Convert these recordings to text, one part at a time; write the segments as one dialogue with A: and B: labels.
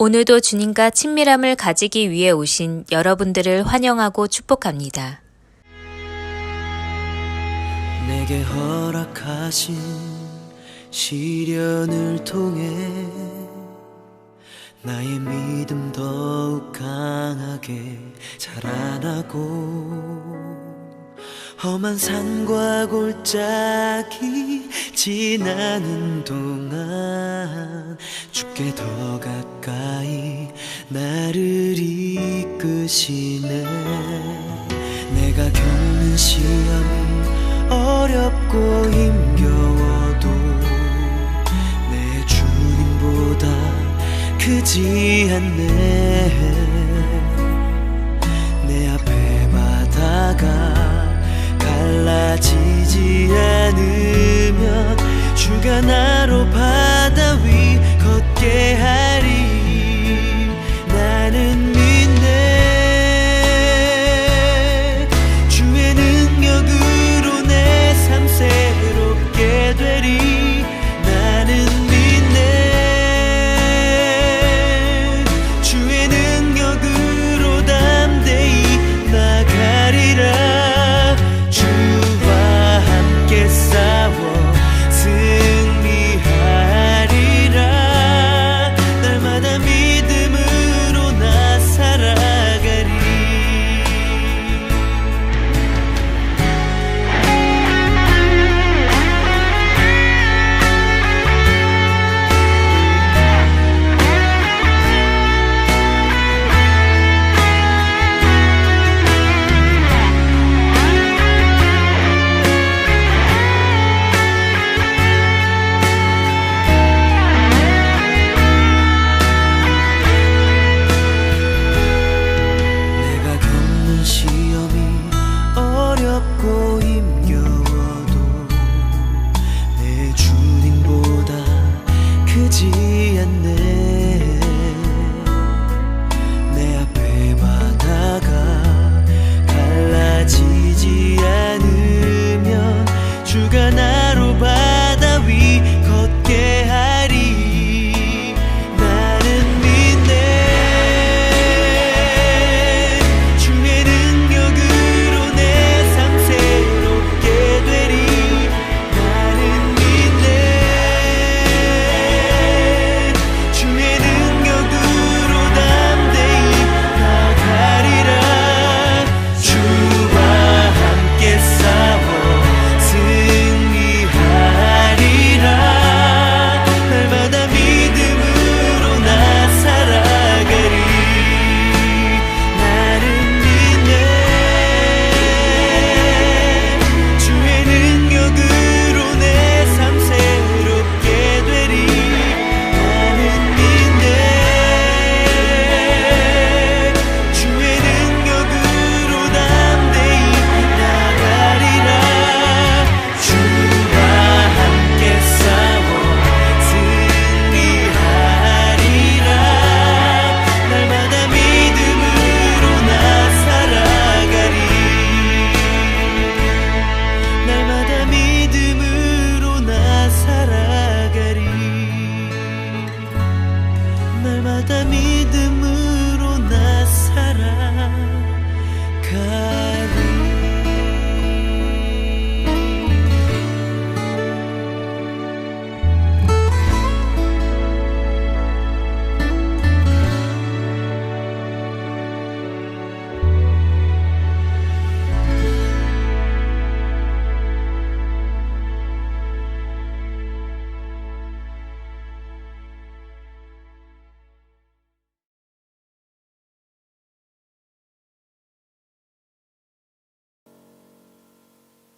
A: 오늘도 주님과 친밀함을 가지기 위해 오신 여러분들을 환영하고 축복합니다.
B: 내게 허락하신 시련을 통해 나의 믿음 더욱 강하게 자라나고 험한 산과 골짜기 지나는 동안 주께 더 가까이 나를 이끄시네. 내가 겪는 시험이 어렵고 힘겨워도 내 주님보다 크지 않네. 내 앞에 바다가 갈라지지 않으면 주가 나로 바다 위 걷게 하리. 나는 믿네. 주의 능력으로 내 삶 새롭게 되리. 나는 믿네. 주의 능력으로 담대히 나가리라. 주와 함께 싸워 승리하리라. 날마다 믿음으로 나 살아가리. 내가 겪는 시험이 어렵고 힘겨워도 내 주님보다 크지 않네. 내 앞에 바다가 갈라지지 않으면 주가 나로 바다 위 걷게 하리. 나는 믿네. 주의 능력으로 내 삶 새롭게 되리. 나는 믿네. 주의 능력으로 담대히 나가리라. 주와 함께 싸워 승리하리라. 날마다 믿음으로 나 살아가리. 나는 믿네. 주의 능력으로 내 삶 새롭게 되리. 나는 믿네. 주의 능력으로 담대히 나가리라. 주와 함께 싸워 승리하리라. 날마다 믿음으로 나 살아가리. 날마다 믿음으로 나 살아가리. 날마다 믿음으로 나 살아가리.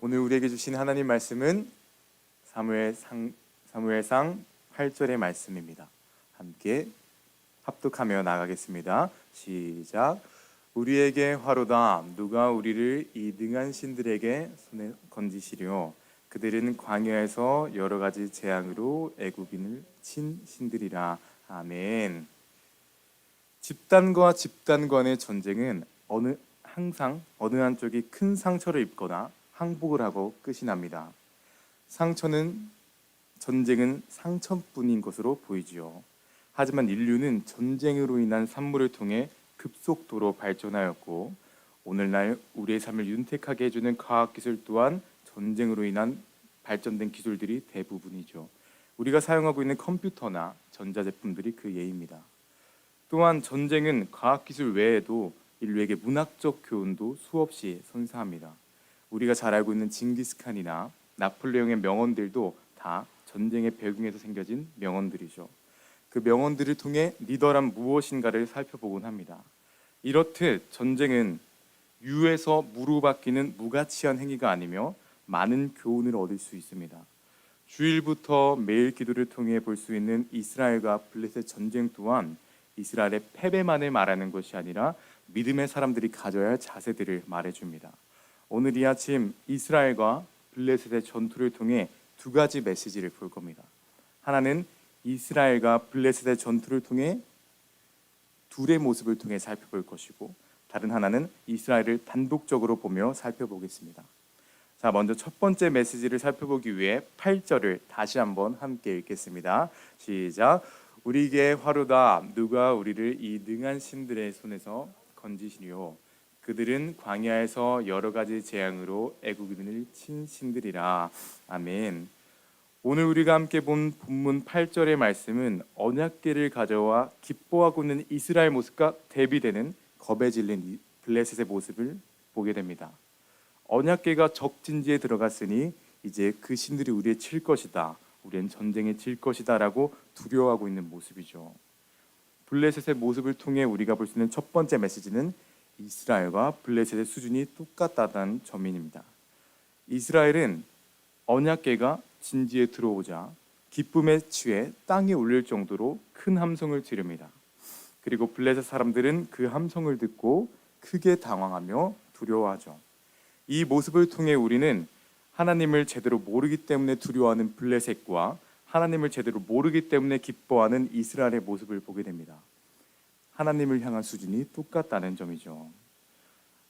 C: 오늘 우리에게 주신 하나님 말씀은 사무엘상 8절의 말씀입니다. 함께 합독하며 나가겠습니다. 시작. 우리에게 화로다. 누가 우리를 이 능한 신들에게 손에 건지시려. 그들은 광야에서 여러 가지 재앙으로 애굽인을 친 신들이라. 아멘. 집단과 집단 간의 전쟁은 항상 어느 한쪽이 큰 상처를 입거나 항복을 하고 끝이 납니다. 전쟁은 상처뿐인 것으로 보이지요. 하지만 인류는 전쟁으로 인한 산물을 통해 급속도로 발전하였고 오늘날 우리의 삶을 윤택하게 해주는 과학기술 또한 전쟁으로 인한 발전된 기술들이 대부분이죠. 우리가 사용하고 있는 컴퓨터나 전자제품들이 그 예입니다. 또한 전쟁은 과학기술 외에도 인류에게 문학적 교훈도 수없이 선사합니다. 우리가 잘 알고 있는 징기스칸이나 나폴레옹의 명언들도 다 전쟁의 배경에서 생겨진 명언들이죠. 그 명언들을 통해 리더란 무엇인가를 살펴보곤 합니다. 이렇듯 전쟁은 유에서 무로 바뀌는 무가치한 행위가 아니며 많은 교훈을 얻을 수 있습니다. 주일부터 매일 기도를 통해 볼 수 있는 이스라엘과 블레셋 전쟁 또한 이스라엘의 패배만을 말하는 것이 아니라 믿음의 사람들이 가져야 할 자세들을 말해줍니다. 오늘 이 아침 이스라엘과 블레셋의 전투를 통해 두 가지 메시지를 볼 겁니다. 하나는 이스라엘과 블레셋의 전투를 통해 둘의 모습을 통해 살펴볼 것이고 다른 하나는 이스라엘을 단독적으로 보며 살펴보겠습니다. 자, 먼저 첫 번째 메시지를 살펴보기 위해 8절을 다시 한번 함께 읽겠습니다. 시작. 우리에게 화로다. 누가 우리를 이 능한 신들의 손에서 건지시리요. 그들은 광야에서 여러 가지 재앙으로 애국인을 친 신들이라. 아멘. 오늘 우리가 함께 본 본문 8절의 말씀은 언약궤를 가져와 기뻐하고 있는 이스라엘 모습과 대비되는 겁에 질린 블레셋의 모습을 보게 됩니다. 언약궤가 적진지에 들어갔으니 이제 그 신들이 우리에 칠 것이다. 우리는 전쟁에 질 것이다 라고 두려워하고 있는 모습이죠. 블레셋의 모습을 통해 우리가 볼 수 있는 첫 번째 메시지는 이스라엘과 블레셋의 수준이 똑같다는 점입니다. 이스라엘은 언약궤가 진지에 들어오자 기쁨에 취해 땅에 올릴 정도로 큰 함성을 지릅니다. 그리고 블레셋 사람들은 그 함성을 듣고 크게 당황하며 두려워하죠. 이 모습을 통해 우리는 하나님을 제대로 모르기 때문에 두려워하는 블레셋과 하나님을 제대로 모르기 때문에 기뻐하는 이스라엘의 모습을 보게 됩니다. 하나님을 향한 수준이 똑같다는 점이죠.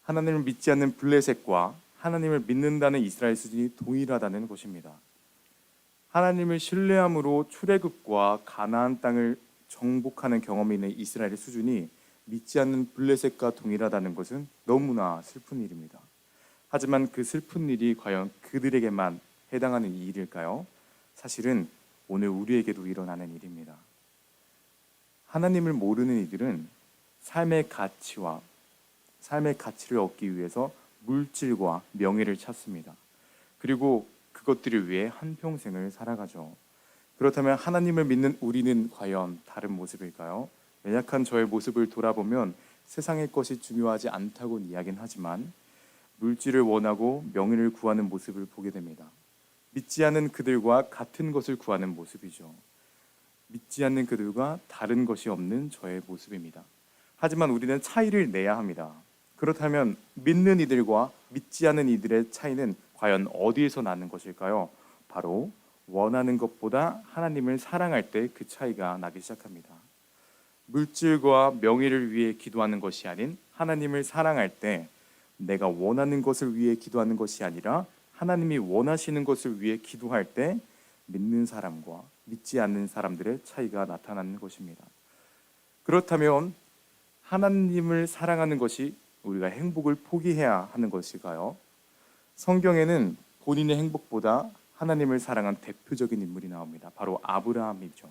C: 하나님을 믿지 않는 블레셋과 하나님을 믿는다는 이스라엘 수준이 동일하다는 것입니다. 하나님을 신뢰함으로 출애굽과 가나안 땅을 정복하는 경험이 있는 이스라엘의 수준이 믿지 않는 블레셋과 동일하다는 것은 너무나 슬픈 일입니다. 하지만 그 슬픈 일이 과연 그들에게만 해당하는 일일까요? 사실은 오늘 우리에게도 일어나는 일입니다. 하나님을 모르는 이들은 삶의 가치를 얻기 위해서 물질과 명예를 찾습니다. 그리고 그것들을 위해 한평생을 살아가죠. 그렇다면 하나님을 믿는 우리는 과연 다른 모습일까요? 연약한 저의 모습을 돌아보면 세상의 것이 중요하지 않다고 이야기는 하지만 물질을 원하고 명예를 구하는 모습을 보게 됩니다. 믿지 않는 그들과 같은 것을 구하는 모습이죠. 믿지 않는 그들과 다른 것이 없는 저의 모습입니다. 하지만 우리는 차이를 내야 합니다. 그렇다면 믿는 이들과 믿지 않는 이들의 차이는 과연 어디에서 나는 것일까요? 바로 원하는 것보다 하나님을 사랑할 때 그 차이가 나기 시작합니다. 물질과 명예를 위해 기도하는 것이 아닌 하나님을 사랑할 때 내가 원하는 것을 위해 기도하는 것이 아니라 하나님이 원하시는 것을 위해 기도할 때 믿는 사람과 믿지 않는 사람들의 차이가 나타나는 것입니다. 그렇다면 하나님을 사랑하는 것이 우리가 행복을 포기해야 하는 것일까요? 성경에는 본인의 행복보다 하나님을 사랑한 대표적인 인물이 나옵니다. 바로 아브라함이죠.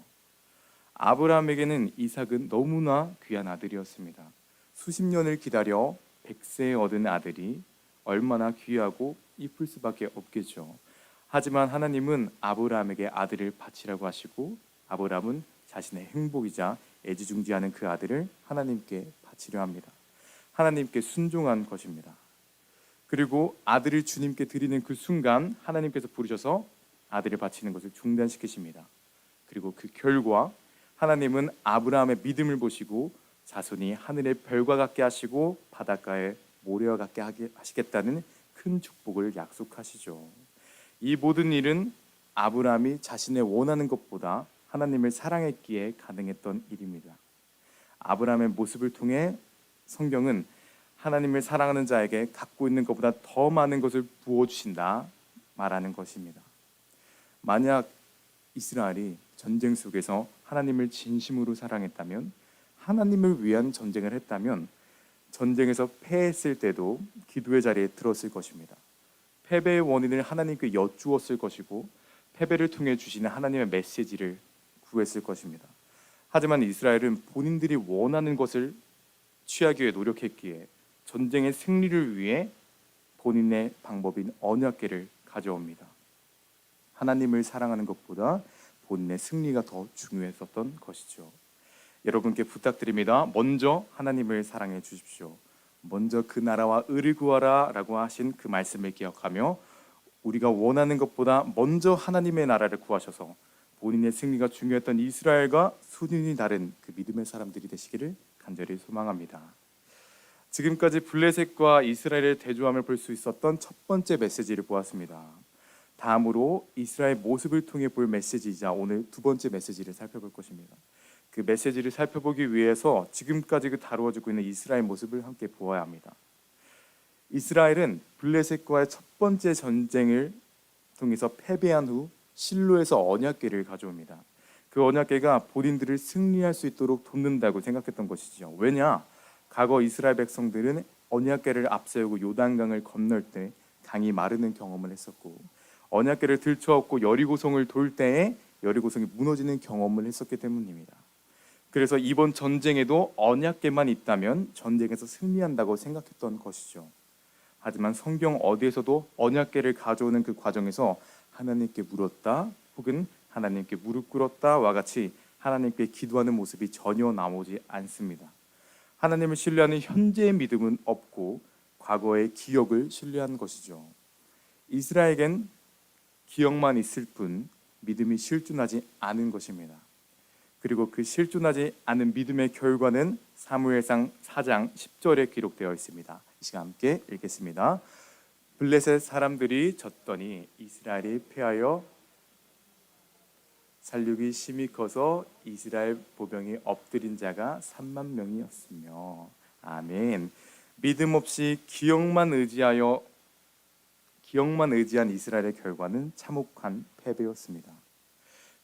C: 아브라함에게는 이삭은 너무나 귀한 아들이었습니다. 수십 년을 기다려 100세에 얻은 아들이 얼마나 귀하고 이쁠 수밖에 없겠죠. 하지만 하나님은 아브라함에게 아들을 바치라고 하시고 아브라함은 자신의 행복이자 애지중지하는 그 아들을 하나님께 바치려 합니다. 하나님께 순종한 것입니다. 그리고 아들을 주님께 드리는 그 순간 하나님께서 부르셔서 아들을 바치는 것을 중단시키십니다. 그리고 그 결과 하나님은 아브라함의 믿음을 보시고 자손이 하늘의 별과 같게 하시고 바닷가의 모래와 같게 하시겠다는 큰 축복을 약속하시죠. 이 모든 일은 아브라함이 자신의 원하는 것보다 하나님을 사랑했기에 가능했던 일입니다. 아브라함의 모습을 통해 성경은 하나님을 사랑하는 자에게 갖고 있는 것보다 더 많은 것을 부어주신다 말하는 것입니다. 만약 이스라엘이 전쟁 속에서 하나님을 진심으로 사랑했다면, 하나님을 위한 전쟁을 했다면 전쟁에서 패했을 때도 기도의 자리에 들었을 것입니다. 패배의 원인을 하나님께 여쭈었을 것이고 패배를 통해 주시는 하나님의 메시지를 구했을 것입니다. 하지만 이스라엘은 본인들이 원하는 것을 취하기 위해 노력했기에 전쟁의 승리를 위해 본인의 방법인 언약궤를 가져옵니다. 하나님을 사랑하는 것보다 본인의 승리가 더 중요했었던 것이죠. 여러분께 부탁드립니다. 먼저 하나님을 사랑해 주십시오. 먼저 그 나라와 의를 구하라 라고 하신 그 말씀을 기억하며 우리가 원하는 것보다 먼저 하나님의 나라를 구하셔서 본인의 승리가 중요했던 이스라엘과 수준이 다른 그 믿음의 사람들이 되시기를 간절히 소망합니다. 지금까지 블레셋과 이스라엘의 대조함을 볼 수 있었던 첫 번째 메시지를 보았습니다. 다음으로 이스라엘 모습을 통해 볼 메시지이자 오늘 두 번째 메시지를 살펴볼 것입니다. 그 메시지를 살펴보기 위해서 지금까지 다루어지고 있는 이스라엘 모습을 함께 보아야 합니다. 이스라엘은 블레셋과의 첫 번째 전쟁을 통해서 패배한 후 실로에서 언약궤를 가져옵니다. 그 언약궤가 본인들을 승리할 수 있도록 돕는다고 생각했던 것이죠. 왜냐? 과거 이스라엘 백성들은 언약궤를 앞세우고 요단강을 건널 때 강이 마르는 경험을 했었고, 언약궤를 들쳐업고 여리고성을 돌 때에 여리고성이 무너지는 경험을 했었기 때문입니다. 그래서 이번 전쟁에도 언약궤만 있다면 전쟁에서 승리한다고 생각했던 것이죠. 하지만 성경 어디에서도 언약궤를 가져오는 그 과정에서 하나님께 물었다 혹은 하나님께 무릎 꿇었다와 같이 하나님께 기도하는 모습이 전혀 나오지 않습니다. 하나님을 신뢰하는 현재의 믿음은 없고 과거의 기억을 신뢰한 것이죠. 이스라엘에겐 기억만 있을 뿐 믿음이 실존하지 않은 것입니다. 그리고 그 실존하지 않은 믿음의 결과는 사무엘상 4장 10절에 기록되어 있습니다. 이 시간 함께 읽겠습니다. 블레셋 사람들이 졌더니 이스라엘이 패하여 살육이 심히 커서 이스라엘 보병이 엎드린 자가 3만 명이었으며. 아멘. 믿음 없이 기억만 의지한 이스라엘의 결과는 참혹한 패배였습니다.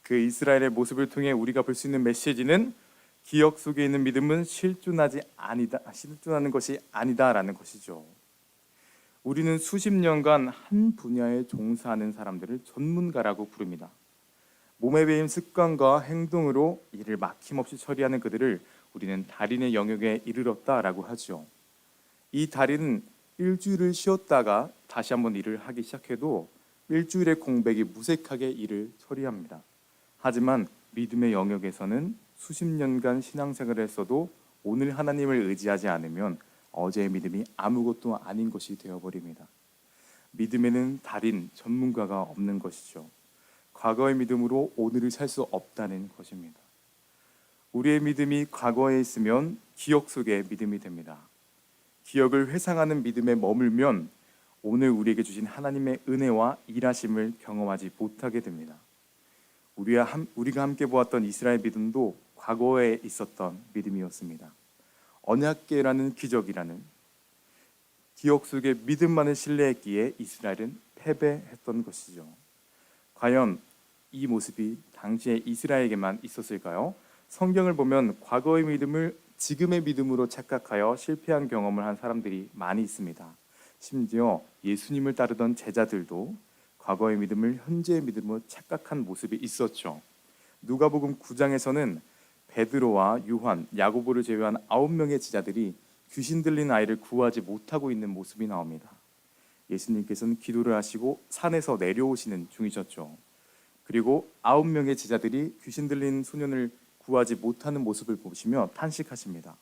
C: 그 이스라엘의 모습을 통해 우리가 볼 수 있는 메시지는 기억 속에 있는 믿음은 실존하는 것이 아니다라는 것이죠. 우리는 수십 년간 한 분야에 종사하는 사람들을 전문가라고 부릅니다. 몸에 배인 습관과 행동으로 일을 막힘없이 처리하는 그들을 우리는 달인의 영역에 이르렀다라고 하죠. 이 달인은 일주일을 쉬었다가 다시 한번 일을 하기 시작해도 일주일의 공백이 무색하게 일을 처리합니다. 하지만 믿음의 영역에서는 수십 년간 신앙생활을 했어도 오늘 하나님을 의지하지 않으면 어제의 믿음이 아무것도 아닌 것이 되어버립니다. 믿음에는 달인, 전문가가 없는 것이죠. 과거의 믿음으로 오늘을 살 수 없다는 것입니다. 우리의 믿음이 과거에 있으면 기억 속의 믿음이 됩니다. 기억을 회상하는 믿음에 머물면 오늘 우리에게 주신 하나님의 은혜와 일하심을 경험하지 못하게 됩니다. 우리가 함께 보았던 이스라엘 믿음도 과거에 있었던 믿음이었습니다. 언약궤라는 기적이라는 기억 속에 믿음만을 신뢰했기에 이스라엘은 패배했던 것이죠. 과연 이 모습이 당시의 이스라엘에게만 있었을까요? 성경을 보면 과거의 믿음을 지금의 믿음으로 착각하여 실패한 경험을 한 사람들이 많이 있습니다. 심지어 예수님을 따르던 제자들도 과거의 믿음을 현재의 믿음으로 착각한 모습이 있었죠. 누가복음 9장에서는 베드로와 요한, 야고보를 제외한 9명의 제자들이 귀신 들린 아이를 구하지 못하고 있는 모습이 나옵니다. 예수님께서는 기도를 하시고 산에서 내려오시는 중이셨죠. 그리고 9명의 제자들이 귀신 들린 소년을 구하지 못하는 모습을 보시며 탄식하십니다.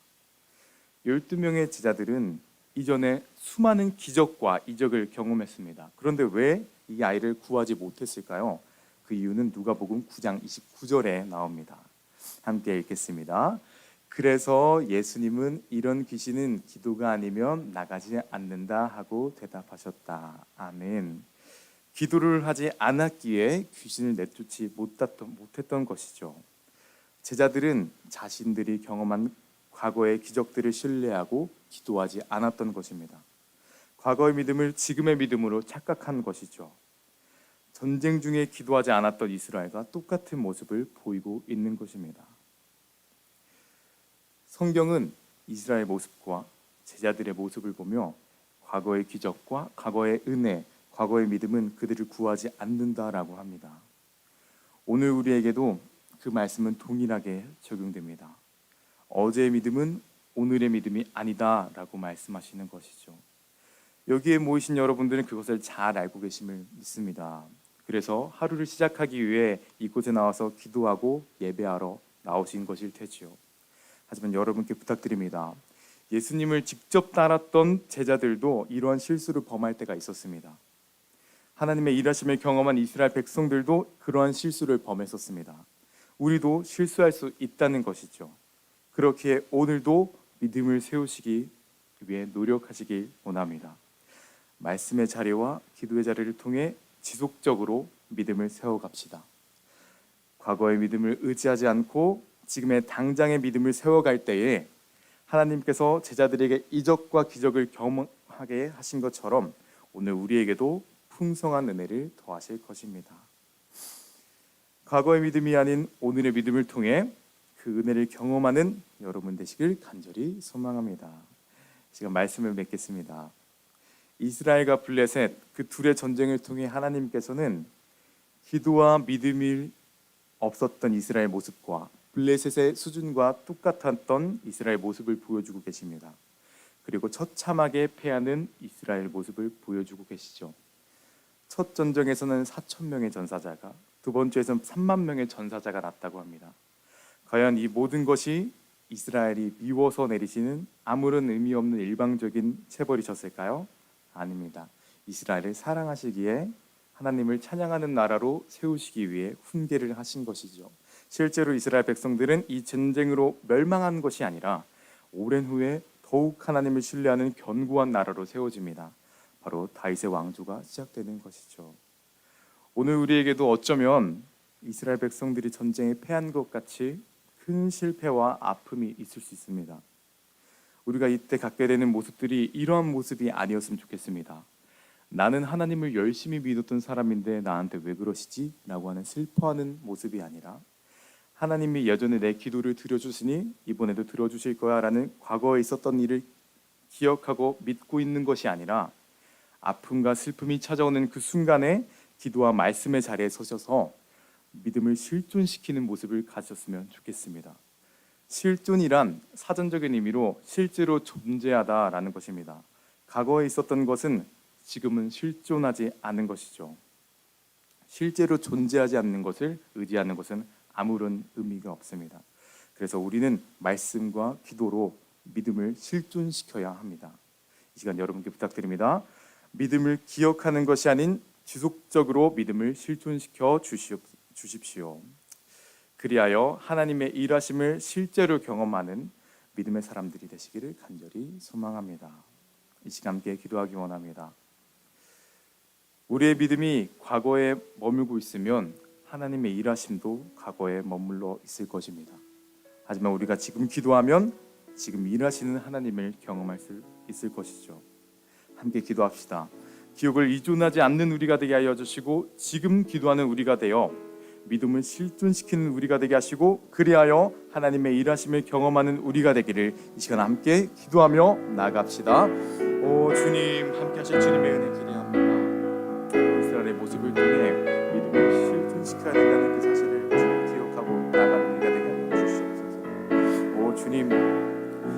C: 12명의 제자들은 이전에 수많은 기적과 이적을 경험했습니다. 그런데 왜 이 아이를 구하지 못했을까요? 그 이유는 누가복음 9장 29절에 나옵니다. 함께 읽겠습니다. 그래서 예수님은 이런 귀신은 기도가 아니면 나가지 않는다 하고 대답하셨다. 아멘. 기도를 하지 않았기에 귀신을 내쫓지 못했던 것이죠. 제자들은 자신들이 경험한 과거의 기적들을 신뢰하고 기도하지 않았던 것입니다. 과거의 믿음을 지금의 믿음으로 착각한 것이죠. 전쟁 중에 기도하지 않았던 이스라엘과 똑같은 모습을 보이고 있는 것입니다. 성경은 이스라엘 모습과 제자들의 모습을 보며 과거의 기적과 과거의 은혜, 과거의 믿음은 그들을 구하지 않는다라고 합니다. 오늘 우리에게도 그 말씀은 동일하게 적용됩니다. 어제의 믿음은 오늘의 믿음이 아니다라고 말씀하시는 것이죠. 여기에 모이신 여러분들은 그것을 잘 알고 계심을 믿습니다. 그래서 하루를 시작하기 위해 이곳에 나와서 기도하고 예배하러 나오신 것일 테지요. 하지만 여러분께 부탁드립니다. 예수님을 직접 따랐던 제자들도 이러한 실수를 범할 때가 있었습니다. 하나님의 일하심을 경험한 이스라엘 백성들도 그러한 실수를 범했었습니다. 우리도 실수할 수 있다는 것이죠. 그렇기에 오늘도 믿음을 세우시기 위해 노력하시길 원합니다. 말씀의 자리와 기도의 자리를 통해 지속적으로 믿음을 세워갑시다. 과거의 믿음을 의지하지 않고 지금의 당장의 믿음을 세워갈 때에 하나님께서 제자들에게 이적과 기적을 경험하게 하신 것처럼 오늘 우리에게도 풍성한 은혜를 더하실 것입니다. 과거의 믿음이 아닌 오늘의 믿음을 통해 그 은혜를 경험하는 여러분 되시길 간절히 소망합니다. 지금 말씀을 맺겠습니다. 이스라엘과 블레셋 그 둘의 전쟁을 통해 하나님께서는 기도와 믿음이 없었던 이스라엘 모습과 블레셋의 수준과 똑같았던 이스라엘 모습을 보여주고 계십니다. 그리고 처참하게 패하는 이스라엘 모습을 보여주고 계시죠. 첫 전쟁에서는 4,000명의 전사자가, 두 번째에서는 3만 명의 전사자가 났다고 합니다. 과연 이 모든 것이 이스라엘이 미워서 내리시는 아무런 의미 없는 일방적인 체벌이셨을까요? 아닙니다. 이스라엘을 사랑하시기에 하나님을 찬양하는 나라로 세우시기 위해 훈계를 하신 것이죠. 실제로 이스라엘 백성들은 이 전쟁으로 멸망한 것이 아니라 오랜 후에 더욱 하나님을 신뢰하는 견고한 나라로 세워집니다. 바로 다윗의 왕조가 시작되는 것이죠. 오늘 우리에게도 어쩌면 이스라엘 백성들이 전쟁에 패한 것 같이 큰 실패와 아픔이 있을 수 있습니다. 우리가 이때 갖게 되는 모습들이 이러한 모습이 아니었으면 좋겠습니다. 나는 하나님을 열심히 믿었던 사람인데 나한테 왜 그러시지? 라고 하는 슬퍼하는 모습이 아니라 하나님이 예전에 내 기도를 들어주시니 이번에도 들어주실 거야 라는 과거에 있었던 일을 기억하고 믿고 있는 것이 아니라 아픔과 슬픔이 찾아오는 그 순간에 기도와 말씀의 자리에 서셔서 믿음을 실존시키는 모습을 가졌으면 좋겠습니다. 실존이란 사전적인 의미로 실제로 존재하다라는 것입니다. 과거에 있었던 것은 지금은 실존하지 않은 것이죠. 실제로 존재하지 않는 것을 의지하는 것은 아무런 의미가 없습니다. 그래서 우리는 말씀과 기도로 믿음을 실존시켜야 합니다. 이 시간 여러분께 부탁드립니다. 믿음을 기억하는 것이 아닌 지속적으로 믿음을 실존시켜 주십시오. 그리하여 하나님의 일하심을 실제로 경험하는 믿음의 사람들이 되시기를 간절히 소망합니다. 이 시간 함께 기도하기 원합니다. 우리의 믿음이 과거에 머물고 있으면 하나님의 일하심도 과거에 머물러 있을 것입니다. 하지만 우리가 지금 기도하면 지금 일하시는 하나님을 경험할 수 있을 것이죠. 함께 기도합시다. 기억을 의존하지 않는 우리가 되게 하여 주시고 지금 기도하는 우리가 되어 믿음을 실존시키는 우리가 되게 하시고 그리하여 하나님의 일하심을 경험하는 우리가 되기를 이 시간 함께 기도하며 나아갑시다. 오 주님, 함께 하실 주님의 은혜 기대합니다. 이스라엘의 모습을 통해 믿음을 실존시켜야 된다는 그 사실을 기억하고 나아가는 우리가 되게 하여 주시옵소서. 오 주님,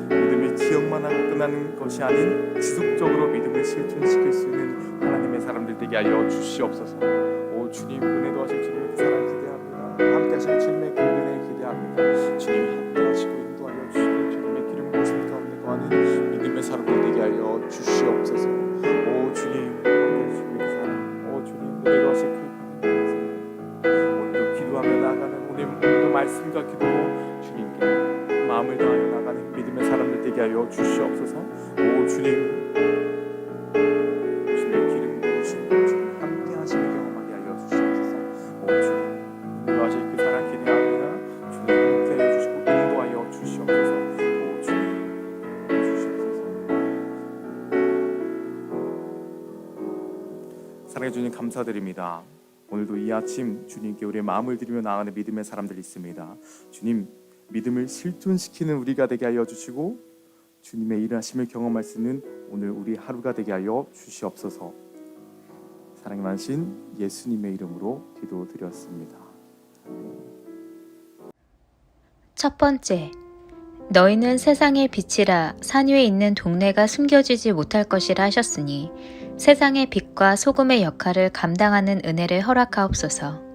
C: 믿음이 기억만 하고 끝나는 것이 아닌 지속적으로 믿음을 실존시킬 수 있는 하나님의 사람들 되게 하여 주시옵소서. 오 주님, 은혜도 하실 주님의 그 사랑 기대합니다. 함께 하실 주님의 그 은혜 기대합니다. 주님 함께 하시고 인도하여 주시고 주님의 기름 부으심 가운데 거하는 믿음의 사람들 되게 하여 주시옵소서. 오 주님, 함께 하실 주님의 그 사랑, 오 주님, 은혜도 하실 그 오늘도 기도하며 나아가는 오늘도 말씀과 기도로 주님께 마음을 다하여 나가는 믿음의 사람들 되게 하여 주시옵소서. 오 주님, 주님의 기름 부으심 주님 함께 하시는 경험하게 하여 주시옵소서. 오 주님, 인도하실 그 사랑 기대합니다. 주님 함께 하여 주시고 인도하여 주시옵소서. 오 주님, 주시옵소서. 사랑해 주님 감사드립니다. 오늘도 이 아침 주님께 우리의 마음을 드리며 나아가는 믿음의 사람들이 있습니다. 주님, 믿음을 실존시키는 우리가 되게 하여 주시고 주님의 일하심을 경험할 수 있는 오늘 우리 하루가 되게 하여 주시옵소서. 사랑이 많으신 예수님의 이름으로 기도드렸습니다.
A: 첫 번째, 너희는 세상의 빛이라. 산 위에 있는 동네가 숨겨지지 못할 것이라 하셨으니 세상의 빛과 소금의 역할을 감당하는 은혜를 허락하옵소서.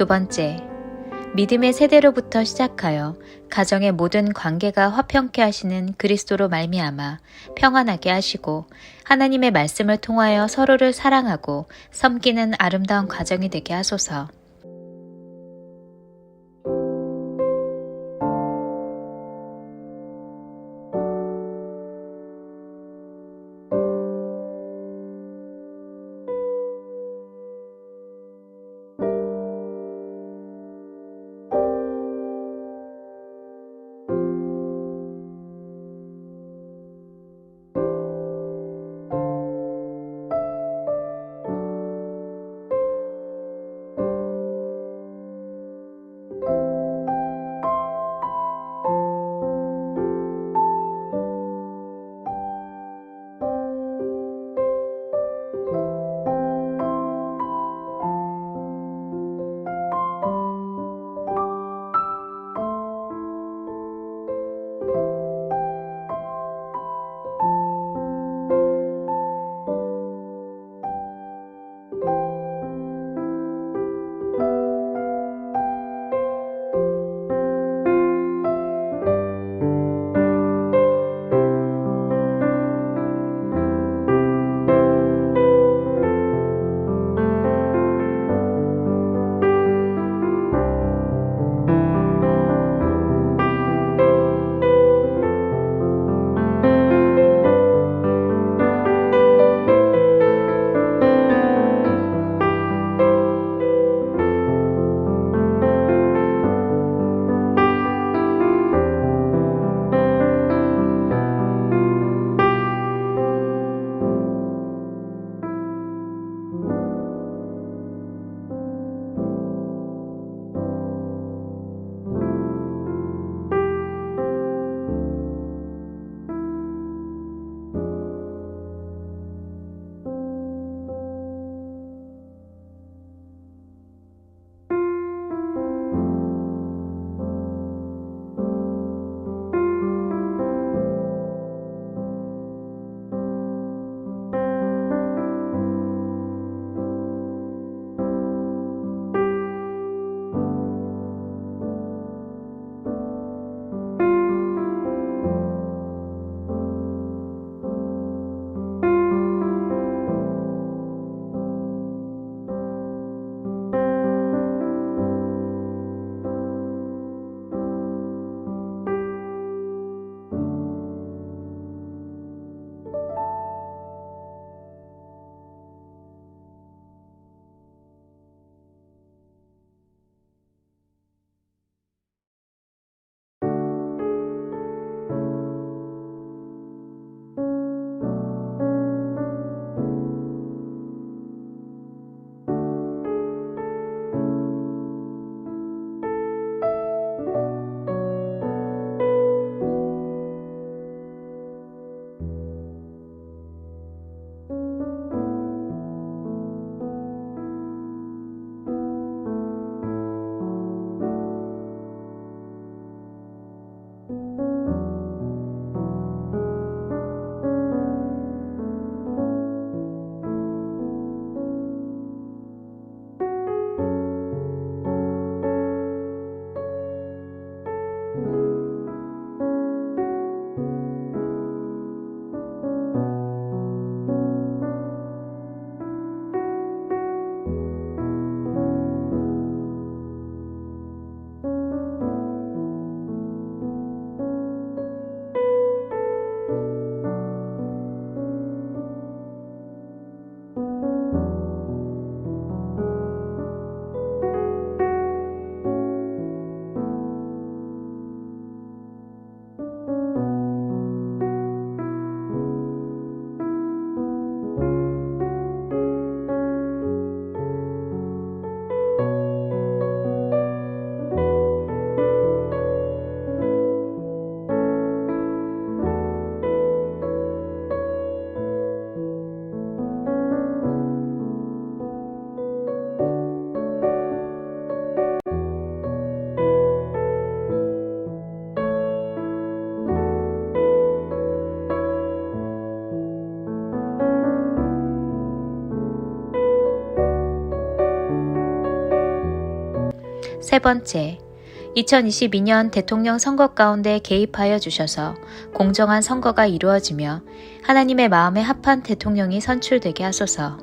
A: 두 번째, 믿음의 세대로부터 시작하여 가정의 모든 관계가 화평케 하시는 그리스도로 말미암아 평안하게 하시고 하나님의 말씀을 통하여 서로를 사랑하고 섬기는 아름다운 가정이 되게 하소서. 세 번째, 2022년 대통령 선거 가운데 개입하여 주셔서 공정한 선거가 이루어지며 하나님의 마음에 합한 대통령이 선출되게 하소서.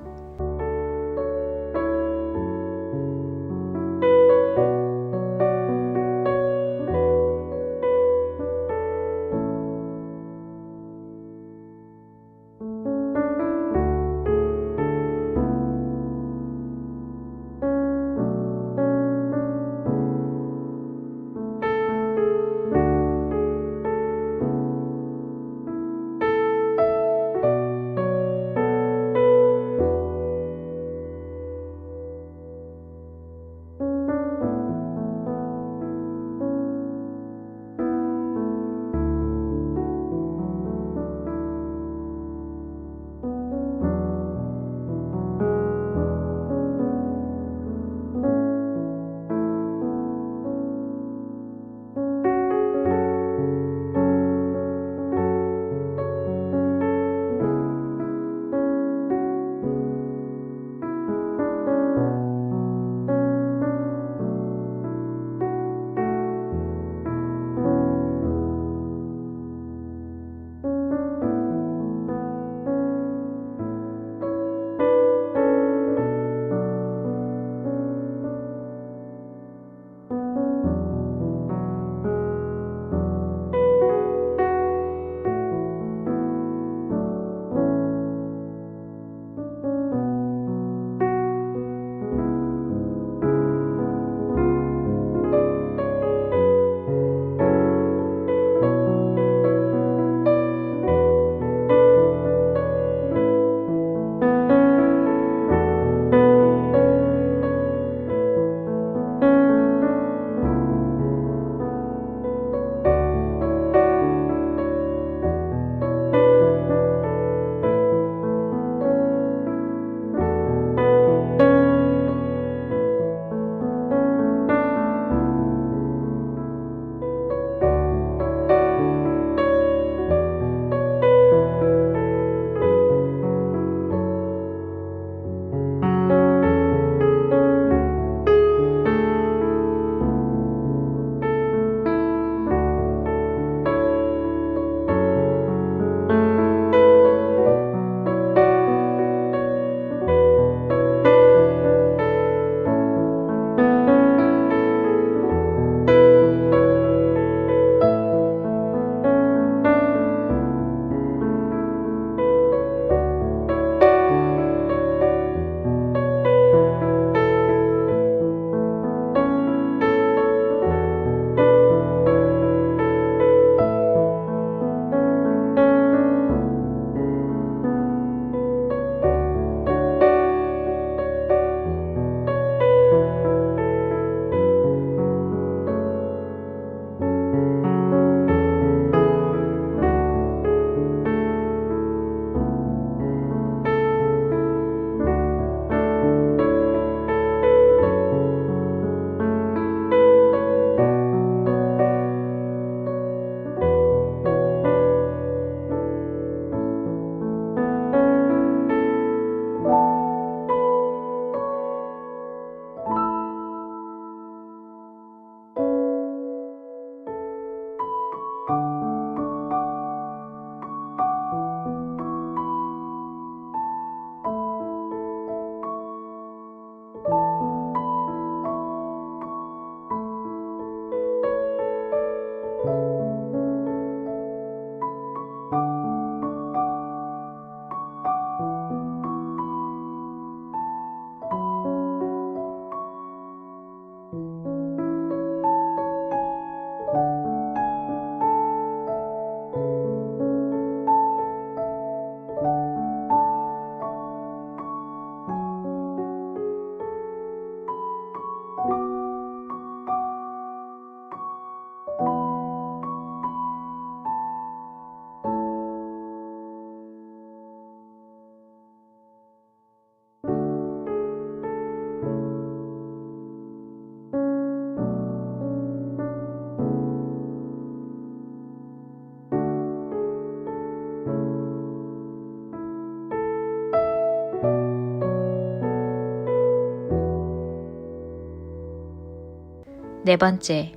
A: 네 번째,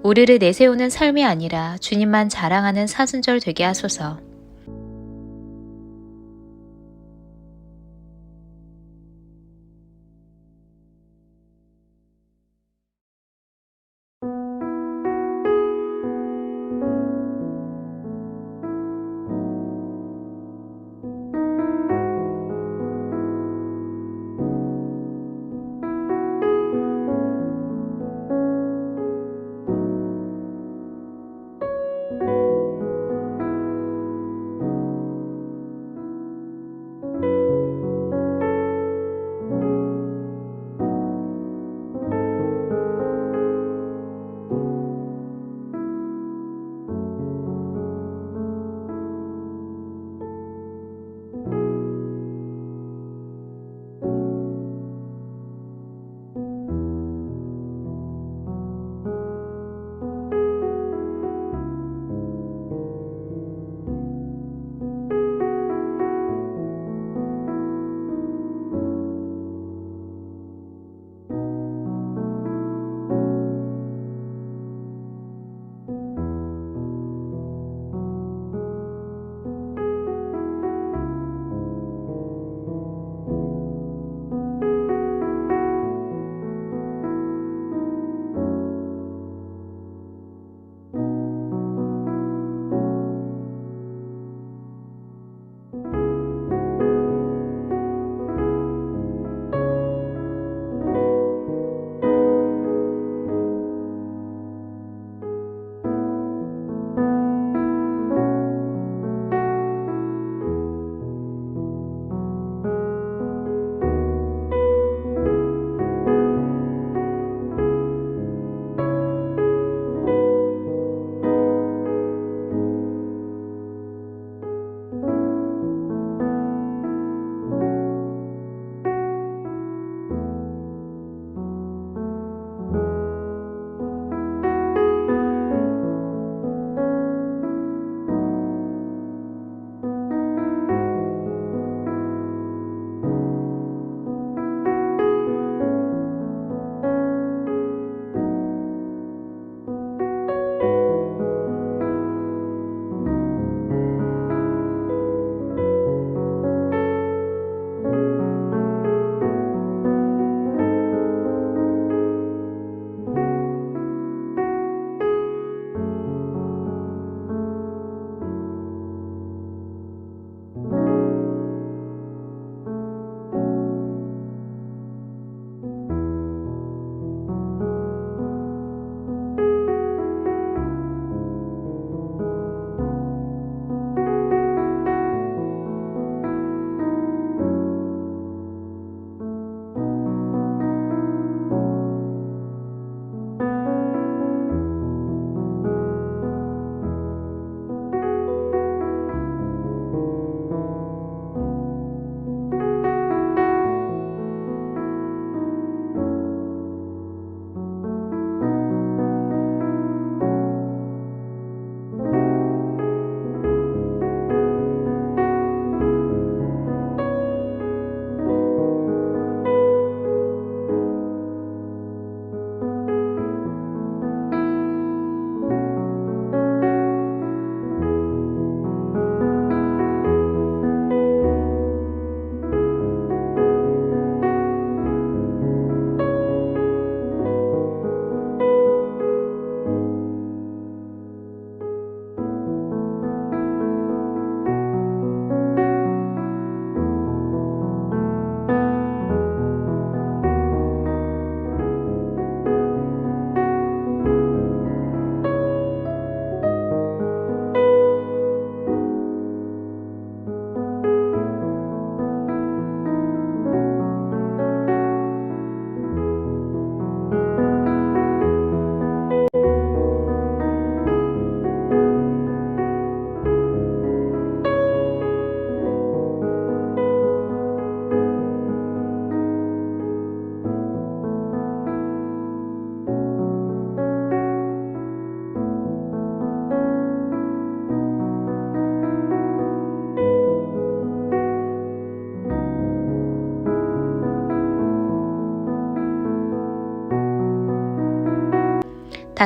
A: 우리를 내세우는 삶이 아니라 주님만 자랑하는 사순절 되게 하소서.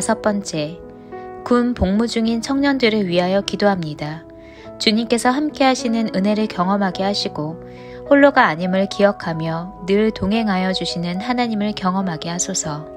A: 5번째, 군 복무 중인 청년들을 위하여 기도합니다. 주님께서 함께 하시는 은혜를 경험하게 하시고 홀로가 아님을 기억하며 늘 동행하여 주시는 하나님을 경험하게 하소서.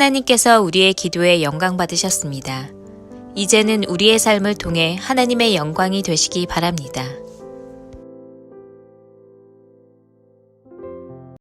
A: 하나님께서 우리의 기도에 영광 받으셨습니다. 이제는 우리의 삶을 통해 하나님의 영광이 되시기 바랍니다.